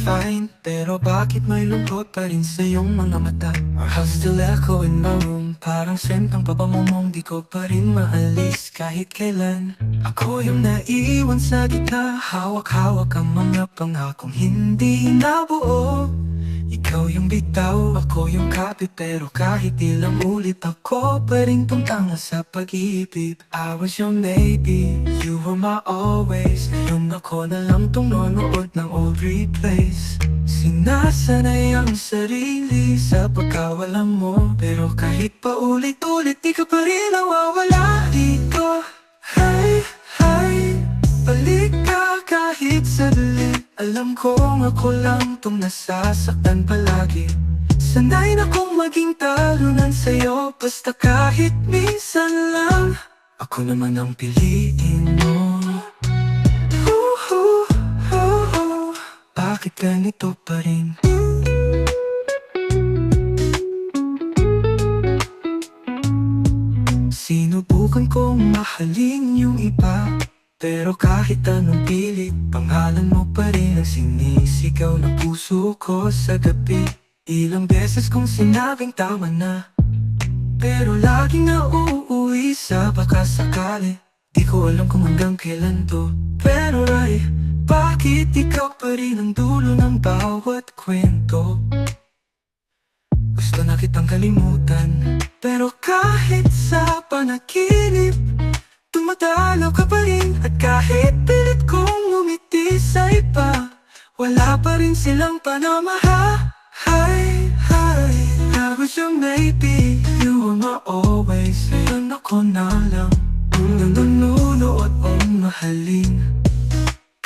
fine, pero bakit may lungkot pa rin sa iyong mga mata? Our house still echo in my room, parang scent ng papamumong di ko pa rin maalis kahit kailan. Ako yung naiiwan sa gitna, hawak-hawak ang mga pangakong hindi nabuo. Ikaw yung bitaw, ako yung kapit, pero kahit ilang ulit ako pa rin tumtanga sa pag-ibig. I was your maybe, you were my always. Ngayon ako na lang tong nonood ng old replays. Sinasanay ang sarili sa pagkawala mo, pero kahit pa ulit-ulit di ka pa rin nawawala dito. Hey, hey, balik ka kahit sadali. Alam kong ako lang tong nasasaktan palagi. Sanay na kong maging talunan sa'yo, basta kahit minsan lang ako naman ang piliin mo. Bakit ganito pa rin? Sinubukan kong mahalin yung iba, pero kahit anong pilit, pangalan mo pa rin ang sinisigaw ng puso ko sa gabi. Ilang beses kong sinabing tama na, pero laging nauuwi sa baka sakali. Di ko alam kung hanggang kailan to, pero ay, bakit ikaw pa rin ang dulo ng bawat kwento? Gusto na kitang kalimutan, pero kahit sa panaginip dumadalaw ka pa rin. At kahit pilit kong umiti sa iba, wala pa rin silang panamaha. Hi, hi, I was your maybe, you were my always. Ngayon ako na lang ang nanunood o mahalin.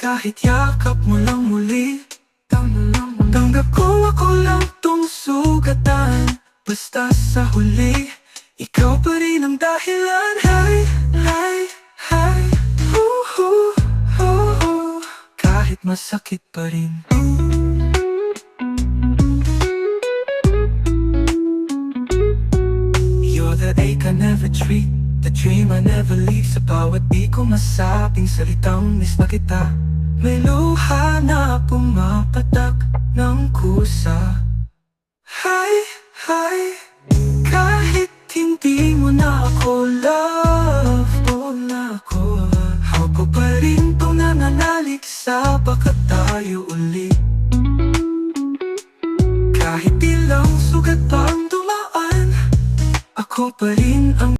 Kahit yakap mo lang muli, tanggap ko ako lang tong sugatan. Basta sa huli, ikaw pa rin ang dahilan. Hi, hi, hi, kahit masakit pa rin. You're the ache I never treat, the dream I never leave. Sa bawat di ko masabing salitang miss na kita, may luha na pumapatak ng kusa. Hi, hi, kahit hindi mo na ako love, o na ako, ako pa rin tong nananalig sa baka tayo uli. Kahit ilang sugat pang dumaan, ako pa rin ang